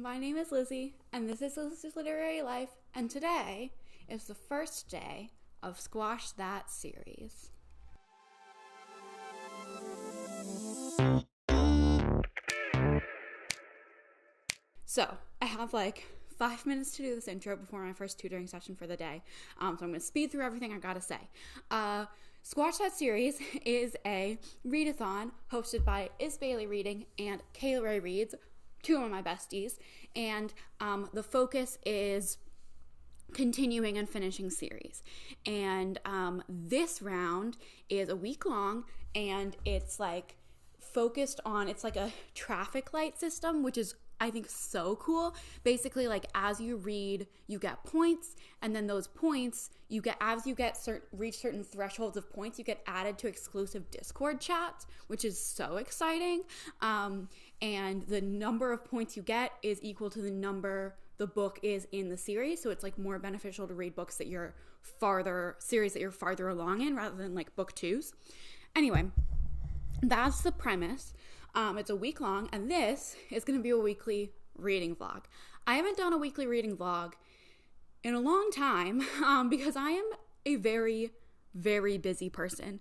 My name is Lizzie, and this is Lizzie's Literary Life, and today is the first day of Squash That series. So, I have like 5 minutes to do this intro before my first tutoring session for the day, so I'm going to speed through everything I gotta say. Squash That series is a readathon hosted by Is Bailey Reading and Kayla Ray Reads, two of my besties, and the focus is continuing and finishing series. And this round is a week long, and it's like focused on, it's like a traffic light system, which is I think so cool. Basically, like as you read, you get points, and then those points you get as you get reach certain thresholds of points, you get added to exclusive Discord chats, which is so exciting. And the number of points you get is equal to the number the book is in the series, so it's like more beneficial to read books that you're farther along in rather than like book twos. Anyway, that's the premise. It's a week long, and this is going to be a weekly reading vlog. I haven't done a weekly reading vlog in a long time because I am a very, very busy person.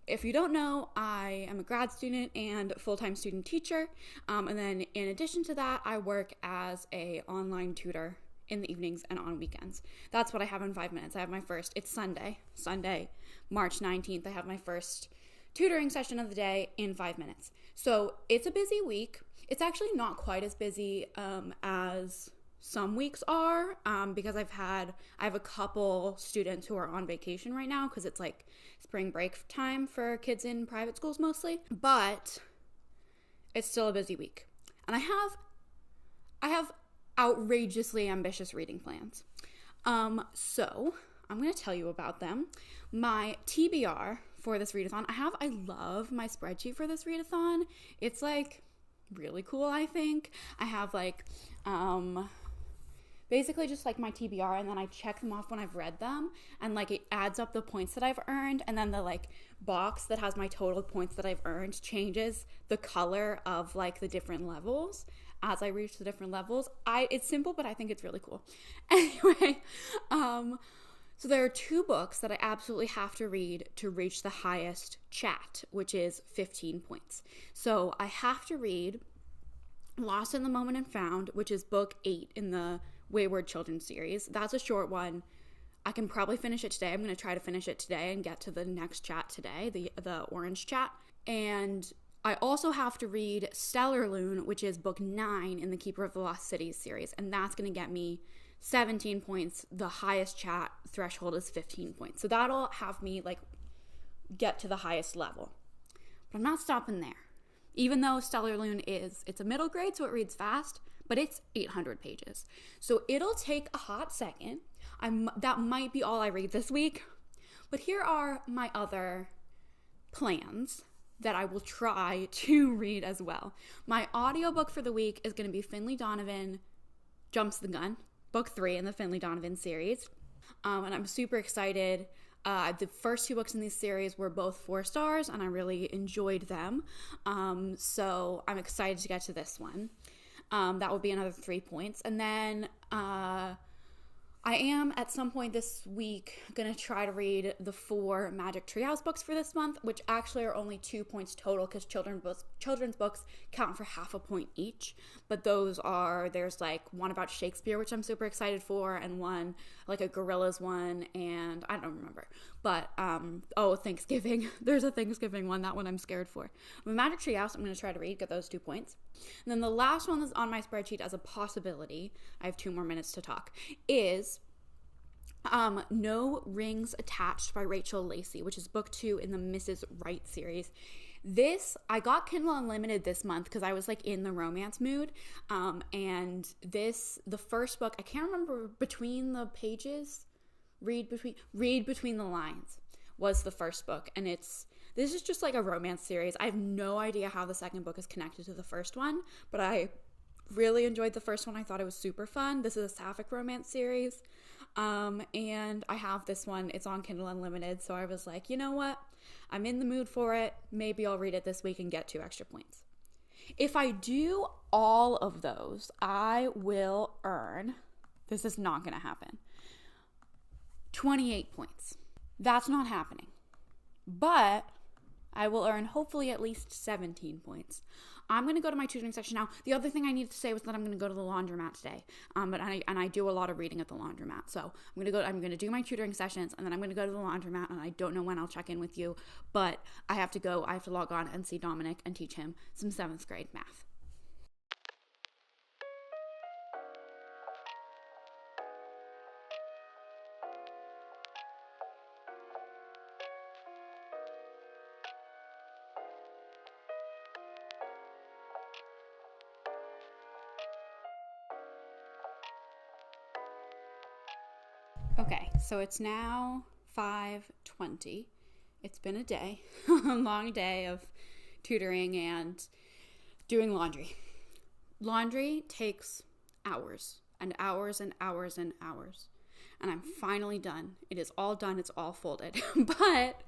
If you don't know, I am a grad student and full-time student teacher, and then in addition to that, I work as a online tutor in the evenings and on weekends. That's what I have in 5 minutes. I have my first, it's Sunday, March 19th, I have my first tutoring session of the day in 5 minutes. So it's a busy week. It's actually not quite as busy as some weeks are because I have a couple students who are on vacation right now because it's like spring break time for kids in private schools mostly, but it's still a busy week. And I have outrageously ambitious reading plans. So I'm going to tell you about them. My TBR for this readathon, I love my spreadsheet for this readathon. It's like really cool, I think. I have like basically just like my TBR, and then I check them off when I've read them, and like it adds up the points that I've earned, and then the like box that has my total points that I've earned changes the color of like the different levels as I reach the different levels. It's simple, but I think it's really cool. Anyway, so there are two books that I absolutely have to read to reach the highest chat, which is 15 points. So I have to read Lost in the Moment and Found, which is book 8 in the Wayward Children series. That's a short one. I can probably finish it today. I'm going to try to finish it today and get to the next chat today, the orange chat. And I also have to read Stellar Loon, which is book 9 in the Keeper of the Lost Cities series, and that's going to get me 17 points. The highest chat threshold is 15 points. So that'll have me like get to the highest level. But I'm not stopping there. Even though Stellar Loon it's a middle grade, so it reads fast, but it's 800 pages. So it'll take a hot second. That might be all I read this week. But here are my other plans that I will try to read as well. My audiobook for the week is going to be Finley Donovan Jumps the Gun, book 3 in the Finley Donovan series. And I'm super excited. The first two books in this series were both 4 stars, and I really enjoyed them. So I'm excited to get to this one. That will be another 3 points. And then I am at some point this week going to try to read the 4 Magic Treehouse books for this month, which actually are only 2 points total because children's books count for half a point each. But there's like one about Shakespeare, which I'm super excited for, and one like a gorillas one, and I don't remember. But Thanksgiving. There's a Thanksgiving one. That one I'm scared for. But Magic Treehouse, I'm going to try to read, get those 2 points. And then the last one that's on my spreadsheet as a possibility, I have 2 more minutes to talk, is No Rings Attached by Rachel Lacey, which is book 2 in the Mrs. Wright series. I got Kindle Unlimited this month because I was like in the romance mood. And the first book, I can't remember, Between the Pages, Read Between the Lines was the first book. And this is just like a romance series. I have no idea how the second book is connected to the first one, but I really enjoyed the first one. I thought it was super fun. This is a sapphic romance series. And I have this one. It's on Kindle Unlimited. So I was like, you know what? I'm in the mood for it. Maybe I'll read it this week and get 2 extra points. If I do all of those, I will earn, this is not going to happen, 28 points. That's not happening. But I will earn hopefully at least 17 points. I'm going to go to my tutoring section now. The other thing I needed to say was that I'm going to go to the laundromat today. But I do a lot of reading at the laundromat. So I'm going to do my tutoring sessions, and then I'm going to go to the laundromat, and I don't know when I'll check in with you, but I have to log on and see Dominic and teach him some 7th grade math. Okay, so it's now 5:20. It's been a day, a long day of tutoring and doing laundry. Laundry takes hours and hours and hours and hours. And I'm finally done. It is all done. It's all folded. But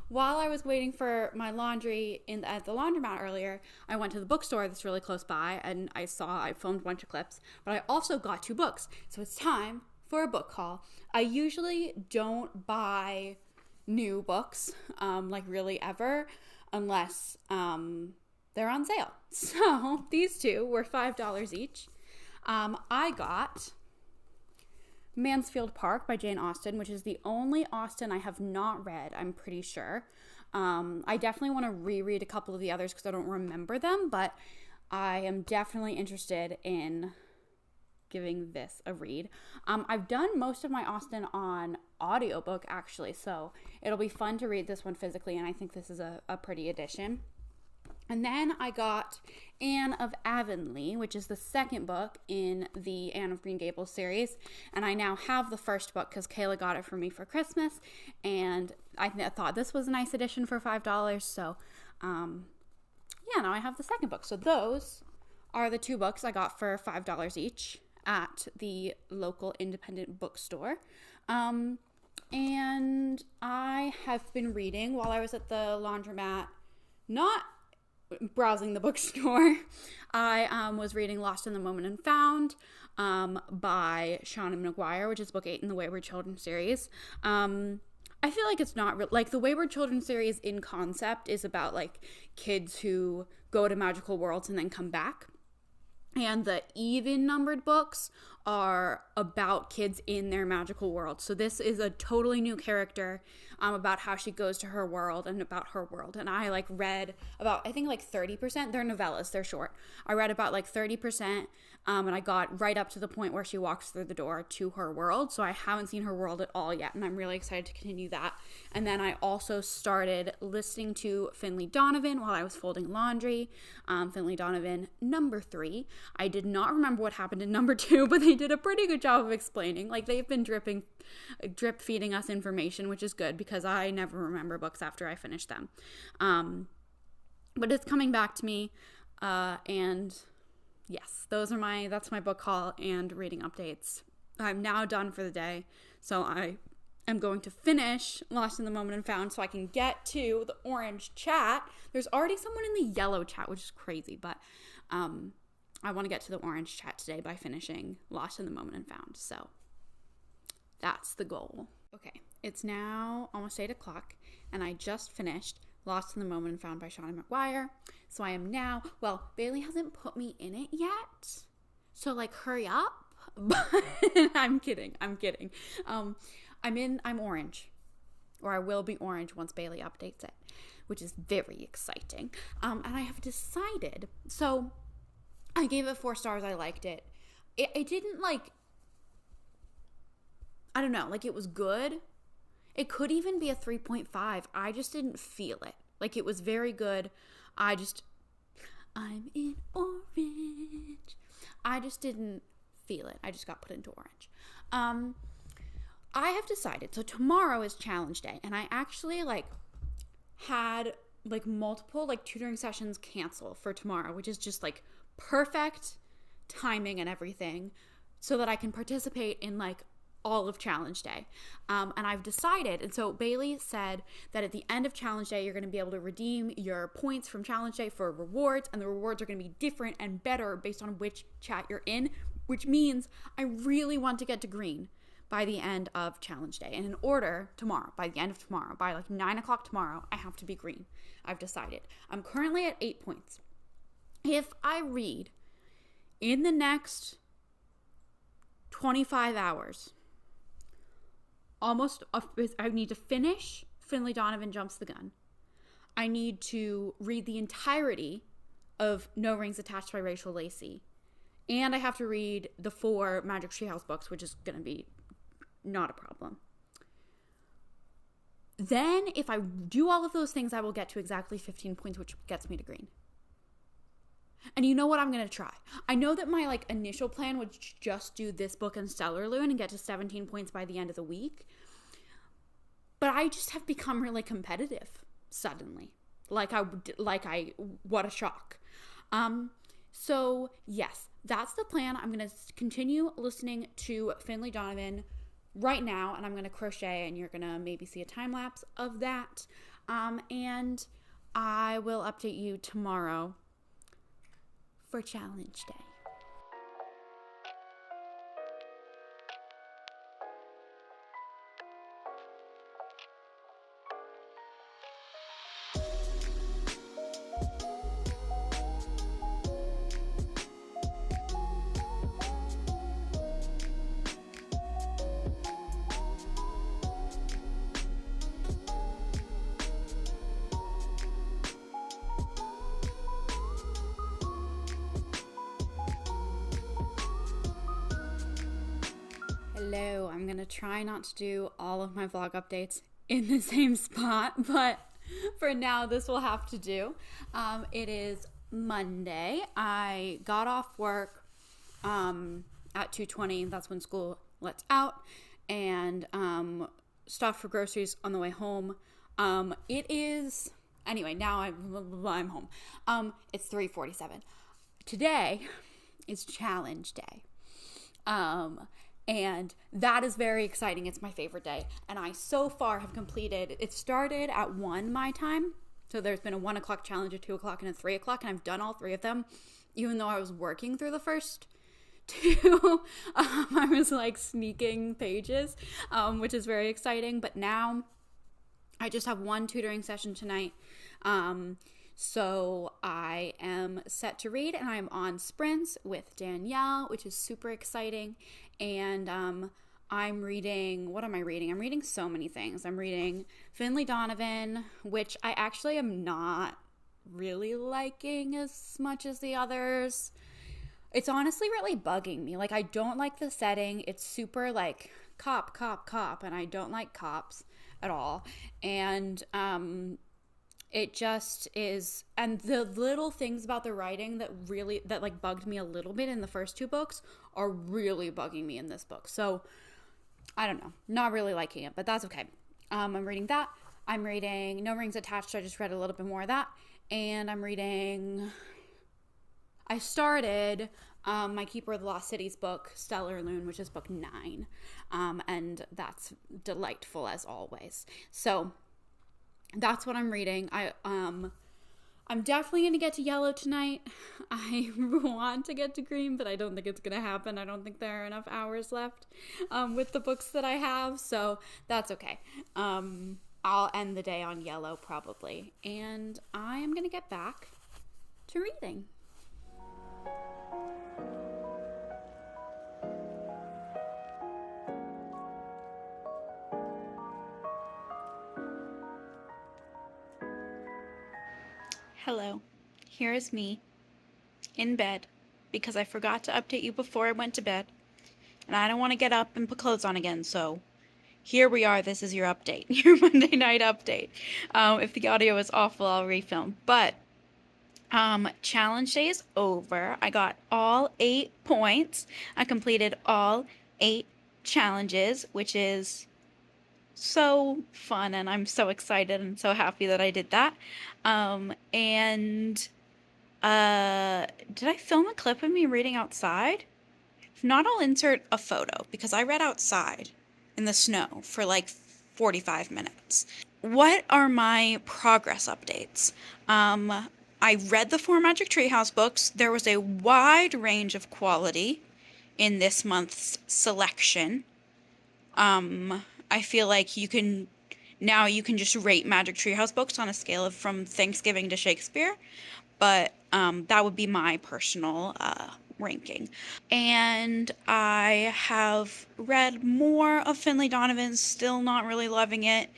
while I was waiting for my laundry at the laundromat earlier, I went to the bookstore that's really close by, and I filmed a bunch of clips, but I also got 2 books. So it's time for a book haul. I usually don't buy new books, like really ever, unless they're on sale. So these 2 were $5 each. I got Mansfield Park by Jane Austen, which is the only Austen I have not read, I'm pretty sure. I definitely want to reread a couple of the others because I don't remember them, but I am definitely interested in giving this a read. I've done most of my Austen on audiobook, actually, so it'll be fun to read this one physically, and I think this is a pretty edition. And then I got Anne of Avonlea, which is the second book in the Anne of Green Gables series. And I now have the first book because Kayla got it for me for Christmas. And I thought this was a nice edition for $5. So, now I have the second book. So those are the 2 books I got for $5 each at the local independent bookstore. And I have been reading while I was at the laundromat, not browsing the bookstore. I was reading Lost in the Moment and Found by Seanan McGuire, which is book 8 in the Wayward Children series. I feel like it's not like the Wayward Children series in concept is about like kids who go to magical worlds and then come back. And the even numbered books are about kids in their magical world. So this is a totally new character about how she goes to her world and about her world. And I read about, I think 30%. They're novellas, they're short. I read about 30%, and I got right up to the point where she walks through the door to her world. So I haven't seen her world at all yet, and I'm really excited to continue that. And then I also started listening to Finley Donovan while I was folding laundry. Finley Donovan number 3. I did not remember what happened in number 2, but they did a pretty good job of explaining. They've been drip feeding us information, which is good because I never remember books after I finish them. But it's coming back to me, and yes, that's my book haul and reading updates. I'm now done for the day, so I am going to finish Lost in the Moment and Found so I can get to the orange chat. There's already someone in the yellow chat, which is crazy, but I want to get to the orange chat today by finishing Lost in the Moment and Found. So that's the goal. Okay, it's now almost 8 o'clock, and I just finished Lost in the Moment and Found by Seanan McGuire. So I am now, Bailey hasn't put me in it yet, so hurry up. But I'm kidding. I'm orange, or I will be orange once Bailey updates it, which is very exciting. And I have decided, so I gave it 4 stars. I liked it. It didn't I don't know, it was good. It could even be a 3.5. I just didn't feel it. It was very good. I'm in orange. I just didn't feel it. I just got put into orange. I have decided, so tomorrow is challenge day, and I actually had multiple tutoring sessions cancel for tomorrow, which is just perfect timing and everything, so that I can participate in all of challenge day. And I've decided, and so Bailey said that at the end of challenge day, you're going to be able to redeem your points from challenge day for rewards, and the rewards are going to be different and better based on which chat you're in, which means I really want to get to green by the end of challenge day. And in order tomorrow, by the end of tomorrow, by like 9 o'clock tomorrow, I have to be green. I've decided. I'm currently at 8 points. If I read in the next 25 hours, I need to finish Finley Donovan Jumps the Gun. I need to read the entirety of No Rings Attached by Rachel Lacey. And I have to read the 4 Magic Treehouse books, which is going to be not a problem. Then, if I do all of those things, I will get to exactly 15 points, which gets me to green. And you know what I'm going to try? I know that my initial plan was just do this book and Stellar Loon and get to 17 points by the end of the week. But I just have become really competitive suddenly. What a shock. So yes, that's the plan. I'm going to continue listening to Finley Donovan right now, and I'm going to crochet, and you're going to maybe see a time lapse of that. And I will update you tomorrow for challenge day. Hello, I'm going to try not to do all of my vlog updates in the same spot, but for now this will have to do. It is Monday. I got off work at 2:20. That's when school lets out, and stopped for groceries on the way home. It is, anyway, now I'm home. It's 3:47. Today is challenge day. And that is very exciting. It's my favorite day. And I so far have completed, it started at 1 my time. So there's been a 1 o'clock challenge, a 2 o'clock, and a 3 o'clock. And I've done all 3 of them, even though I was working through the first 2. I was sneaking pages, which is very exciting. But now I just have 1 tutoring session tonight. So I am set to read, and I'm on sprints with Danielle, which is super exciting. And I'm reading, what am I reading? I'm reading so many things. I'm reading Finley Donovan, which I actually am not really liking as much as the others. It's honestly really bugging me. I don't like the setting. It's super cop, and I don't like cops at all. And it just is, and the little things about the writing that bugged me a little bit in the first 2 books are really bugging me in this book. So I don't know, not really liking it, but that's okay. I'm reading that. I'm reading No Rings Attached. I just read a little bit more of that. And I started my Keeper of the Lost Cities book, Stellar Loon, which is book 9. And that's delightful as always. So that's what I'm reading. I'm definitely going to get to yellow tonight. I want to get to green, but I don't think it's going to happen. I don't think there are enough hours left with the books that I have, so that's okay. I'll end the day on yellow probably, and I am going to get back to reading. Hello, here is me, in bed, because I forgot to update you before I went to bed, and I don't want to get up and put clothes on again, so here we are. This is your update, your Monday night update. If the audio is awful, I'll refilm, but challenge day is over. I got all 8 points. I completed all 8 challenges, which is so fun, and I'm so excited and so happy that I did that. Did I film a clip of me reading outside? If not, I'll insert a photo because I read outside in the snow for like 45 minutes. What are my progress updates? I read the 4 Magic Treehouse books. There was a wide range of quality in this month's selection. I feel like you can just rate Magic Treehouse books on a scale of from Thanksgiving to Shakespeare, but that would be my personal ranking. And I have read more of Finley Donovan's, still not really loving it.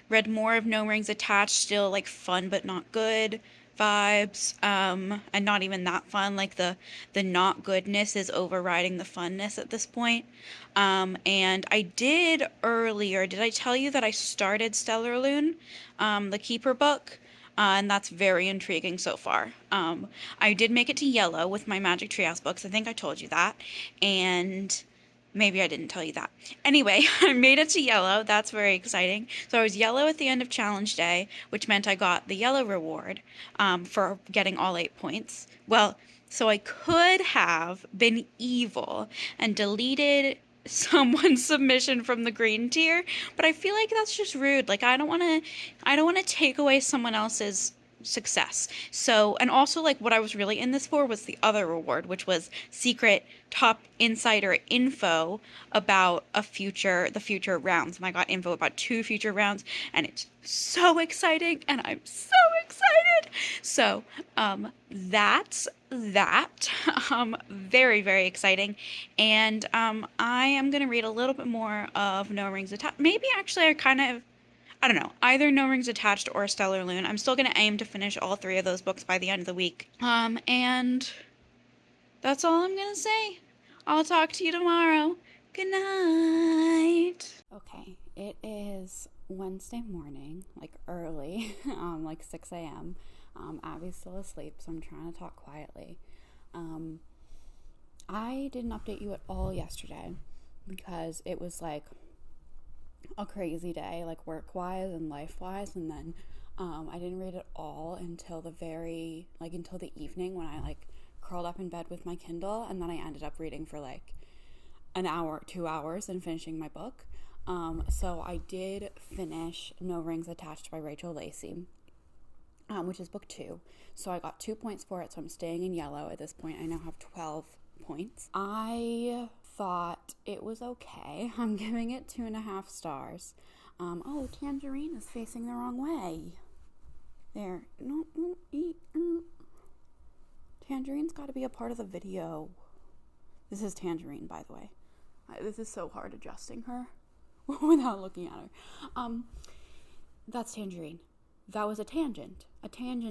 Read more of No Rings Attached, still like fun but not good vibes, and not even that fun. Like the not goodness is overriding the funness at this point. And I did earlier, did I tell you that I started Stellar Loon, the Keeper book? And that's very intriguing so far. I did make it to yellow with my Magic Treehouse books. I think I told you that. And maybe I didn't tell you that. Anyway, I made it to yellow. That's very exciting. So I was yellow at the end of challenge day, which meant I got the yellow reward for getting all 8 points. Well, so I could have been evil and deleted someone's submission from the green tier, but I feel like that's just rude. Like I don't want to take away someone else's success. So, and also like what I was really in this for was the other reward, which was secret top insider info about the future rounds. And I got info about 2 future rounds, and it's so exciting, and I'm so excited. So, that's that. Very, very exciting. And I am going to read a little bit more of No Rings Attached. Maybe actually I don't know, either No Rings Attached or Stellar Loon. I'm still going to aim to finish all 3 of those books by the end of the week. And that's all I'm going to say. I'll talk to you tomorrow. Good night. Okay, it is Wednesday morning, like early, like 6 a.m. Abby's still asleep, so I'm trying to talk quietly. I didn't update you at all yesterday because it was like a crazy day, like work-wise and life-wise, and then I didn't read it all until until the evening when I like curled up in bed with my Kindle, and then I ended up reading for like an hour, 2 hours, and finishing my book. So I did finish No Rings Attached by Rachel Lacey, which is book 2. So I got 2 points for it, so I'm staying in yellow at this point. I now have 12 points. I thought it was okay. I'm giving it 2.5 stars. Oh, Tangerine is facing the wrong way. There. No, Tangerine's got to be a part of the video. This is Tangerine, by the way. This is so hard adjusting her without looking at her. That's Tangerine. That was a tangent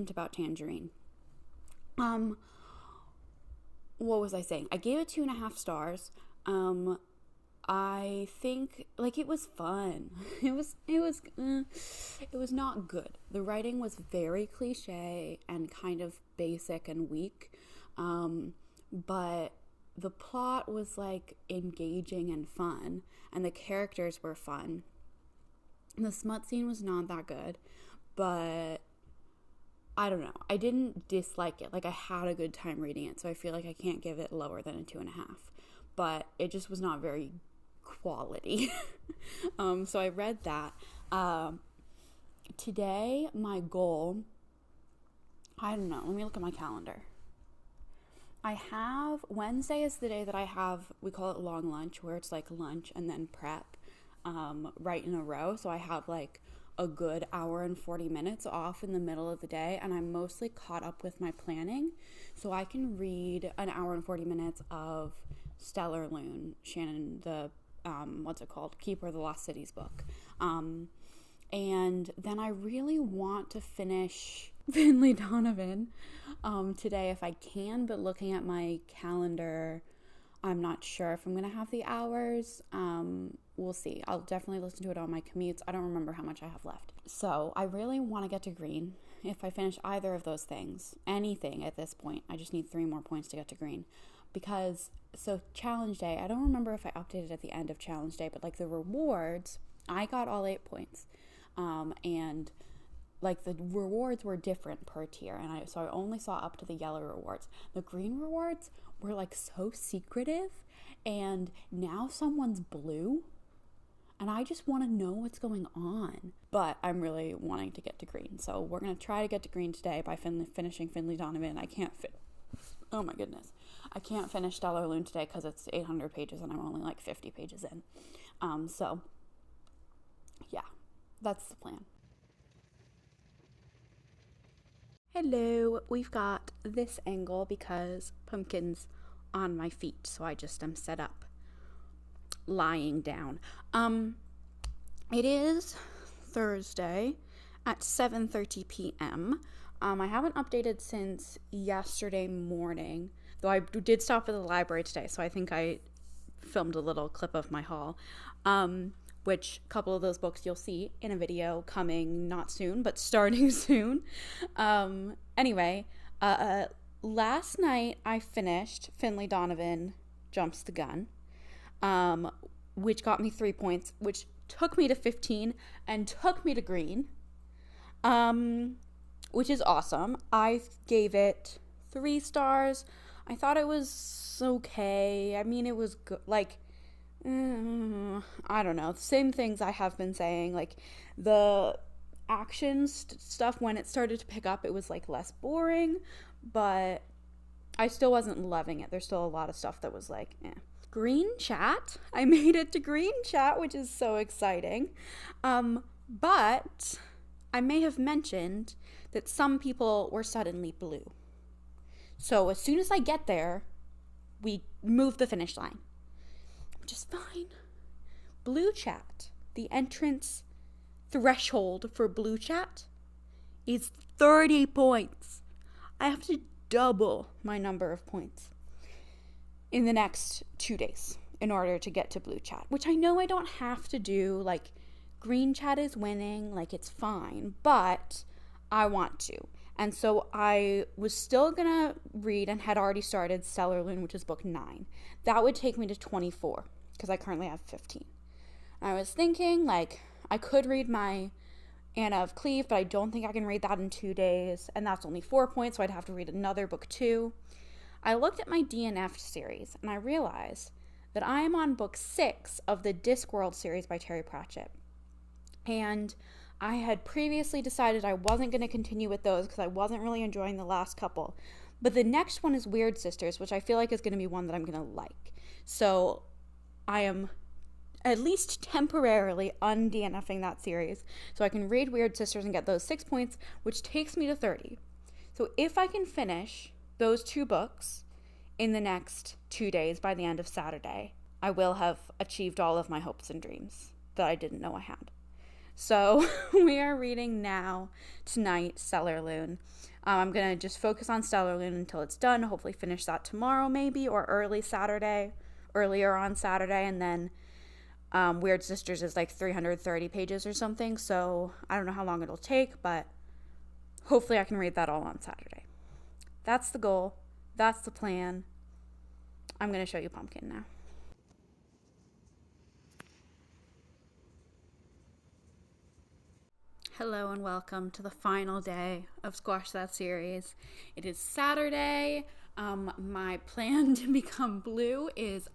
about Tangerine. What was I saying? I gave it 2.5 stars. I think like it was fun. It was not good. The writing was very cliche and kind of basic and weak. But the plot was like engaging and fun, and the characters were fun. The smut scene was not that good, but I don't know. I didn't dislike it. Like I had a good time reading it, so I feel like I can't give it lower than a 2.5. But it just was not very quality. So I read that. Today, my goal, I don't know. Let me look at my calendar. Wednesday is the day that we call it long lunch, where it's like lunch and then prep right in a row. So I have like a good hour and 40 minutes off in the middle of the day, and I'm mostly caught up with my planning. So I can read an hour and 40 minutes of Stellar Loon, Shannon, the Keeper of the Lost Cities book. And then I really want to finish Finley Donovan today if I can, but looking at my calendar, I'm not sure if I'm going to have the hours. We'll see. I'll definitely listen to it on my commutes. I don't remember how much I have left. So I really want to get to green. If I finish either of those things, anything at this point, I just need 3 more points to get to green. So challenge day, I don't remember if I updated at the end of challenge day, but like the rewards, I got all 8 points. And like the rewards were different per tier, and so I only saw up to the yellow rewards. The green rewards were like so secretive and now someone's blue, and I just want to know what's going on. But I'm really wanting to get to green, so we're going to try to get to green today by finishing Finley Donovan. Oh my goodness. I can't finish Stellar Loon today because it's 800 pages and I'm only like 50 pages in. So, yeah, that's the plan. Hello, we've got this angle because Pumpkin's on my feet, so I just am set up lying down. It is Thursday at 7:30 p.m. I haven't updated since yesterday morning, though I did stop at the library today, so I think I filmed a little clip of my haul, which a couple of those books you'll see in a video coming not soon, but starting soon. Anyway, last night I finished Finley Donovan Jumps the Gun, which got me 3 points, which took me to 15 and took me to green, which is awesome. I gave it 3 stars. I thought it was okay. I mean, it was good. Like, I don't know. Same things I have been saying. Like, the action stuff, when it started to pick up, it was, like, less boring. But I still wasn't loving it. There's still a lot of stuff that was, like, eh. Green chat. I made it to green chat, which is so exciting. But I may have mentioned that some people were suddenly blue. So as soon as I get there, we move the finish line, which is fine. Blue chat, the entrance threshold for blue chat is 30 points. I have to double my number of points in the next 2 days in order to get to blue chat, which I know I don't have to do. Like, green chat is winning, like, it's fine, but I want to. And so I was still gonna read and had already started Stellar Loon, which is book 9. That would take me to 24 because I currently have 15. I was thinking, like, I could read my Anna of Cleve, but I don't think I can read that in 2 days, and that's only 4 points, so I'd have to read another book 2. I looked at my DNF series, and I realized that I am on book 6 of the Discworld series by Terry Pratchett. And I had previously decided I wasn't going to continue with those because I wasn't really enjoying the last couple. But the next one is Weird Sisters, which I feel like is going to be one that I'm going to like. So I am at least temporarily un-DNFing that series so I can read Weird Sisters and get those 6 points, which takes me to 30. So if I can finish those 2 books in the next 2 days by the end of Saturday, I will have achieved all of my hopes and dreams that I didn't know I had. So we are reading now, tonight, Stellar Loon. I'm going to just focus on Stellar Loon until it's done, hopefully finish that tomorrow maybe, or earlier on Saturday, and then Weird Sisters is like 330 pages or something, so I don't know how long it'll take, but hopefully I can read that all on Saturday. That's the goal. That's the plan. I'm going to show you Pumpkin now. Hello and welcome to the final day of Squash That series. It is Saturday. My plan to become blue is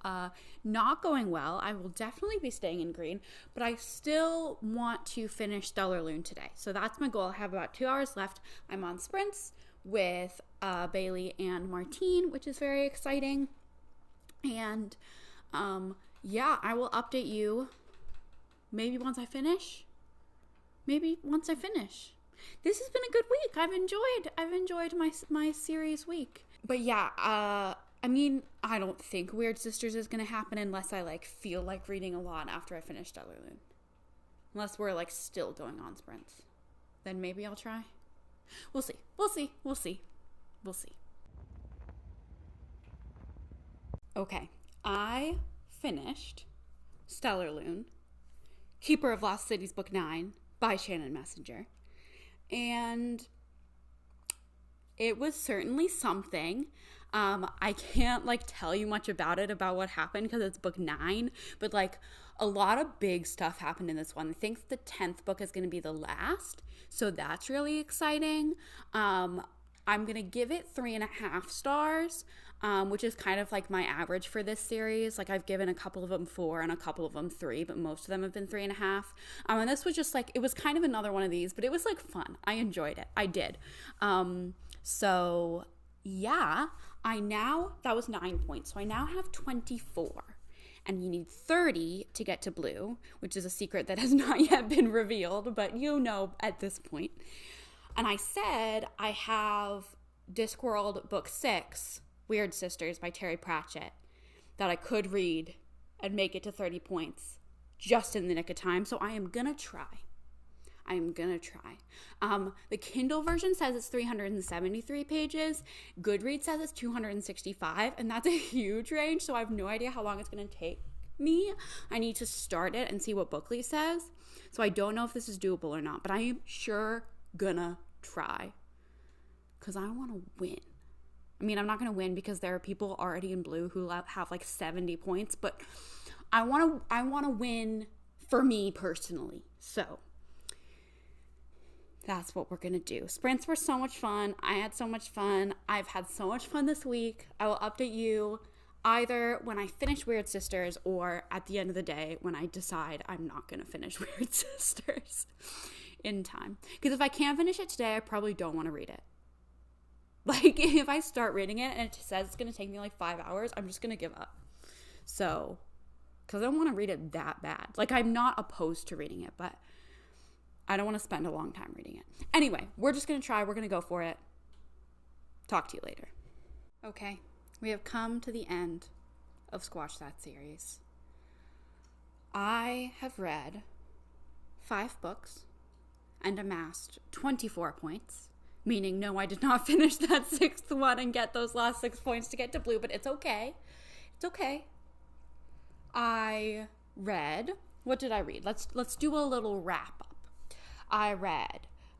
not going well. I will definitely be staying in green, but I still want to finish Stellar Loon today. So that's my goal. I have about 2 hours left. I'm on sprints with Bailey and Martine, which is very exciting. And yeah, I will update you maybe once I finish. This has been a good week. I've enjoyed my series week. But yeah, I mean, I don't think Weird Sisters is gonna happen unless I like feel like reading a lot after I finish Stellar Loon. Unless we're like still going on sprints. Then maybe I'll try. We'll see. Okay, I finished Stellar Loon, Keeper of Lost Cities Book 9 by Shannon Messenger. And it was certainly something. I can't like tell you much about what happened because it's book 9, but like a lot of big stuff happened in this one. I think the 10th book is going to be the last, so that's really exciting. I'm going to give it 3.5 stars, which is kind of like my average for this series. Like I've given a couple of them 4 and a couple of them 3, but most of them have been 3.5. And this was just like, it was kind of another one of these, but it was like fun. I enjoyed it. I did. So yeah, that was 9 points. So I now have 24. And you need 30 to get to blue, which is a secret that has not yet been revealed, but you know at this point. And I said I have Discworld Book 6, Weird Sisters by Terry Pratchett, that I could read and make it to 30 points just in the nick of time. So I am going to try. The Kindle version says it's 373 pages. Goodreads says it's 265, and that's a huge range, so I have no idea how long it's going to take me. I need to start it and see what Bookly says. So I don't know if this is doable or not, but I am sure gonna try because I want to win. I mean, I'm not going to win because there are people already in blue who have like 70 points, but I want to win for me personally. So that's what we're going to do. Sprints were so much fun. I had so much fun. I've had so much fun this week. I will update you either when I finish Weird Sisters or at the end of the day when I decide I'm not going to finish Weird Sisters in time. Because if I can't finish it today, I probably don't want to read it. Like, if I start reading it and it says it's going to take me like 5 hours, I'm just going to give up. So, because I don't want to read it that bad. Like, I'm not opposed to reading it, but I don't want to spend a long time reading it. Anyway, we're just going to try. We're going to go for it. Talk to you later. Okay, we have come to the end of Squash That series. I have read 5 books and amassed 24 points, meaning no, I did not finish that 6th one and get those last 6 points to get to blue, but it's okay. It's okay. I read, what did I read? Let's do a little wrap up.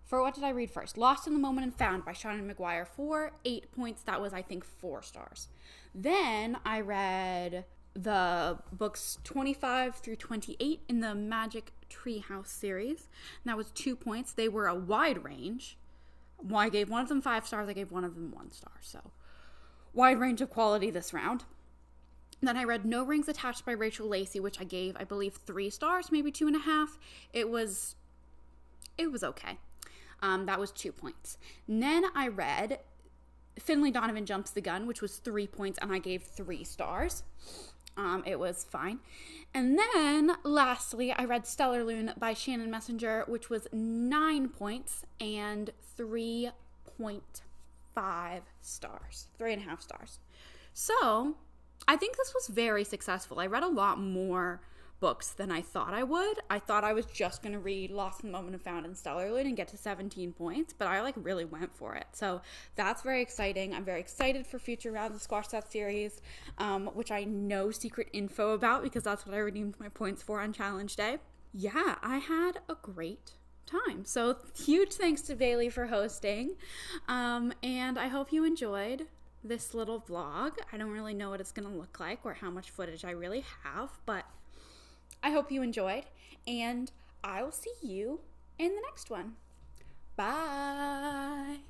What did I read first? Lost in the Moment and Found by Seanan McGuire for 8 points. That was, I think, 4 stars. Then I read the books 25 through 28 in the Magic Treehouse series. And that was 2 points. They were a wide range. Well, I gave one of them 5 stars. I gave one of them 1 star. So, wide range of quality this round. Then I read No Rings Attached by Rachel Lacey, which I gave, I believe, 3 stars, maybe 2.5. It was okay. That was 2 points. And then I read Finlay Donovan Jumps the Gun, which was 3 points, and I gave 3 stars. It was fine. And then, lastly, I read Stellar Loon by Shannon Messenger, which was 9 points and 3.5 stars. 3.5 stars. So, I think this was very successful. I read a lot more books than I thought I would. I thought I was just going to read Lost in the Moment and Found and Stellar Loon and get to 17 points, but I really went for it. So that's very exciting. I'm very excited for future rounds of Squash That series, which I know secret info about because that's what I redeemed my points for on challenge day. Yeah, I had a great time. So huge thanks to Bailey for hosting. And I hope you enjoyed this little vlog. I don't really know what it's going to look like or how much footage I really have, but I hope you enjoyed, and I will see you in the next one. Bye.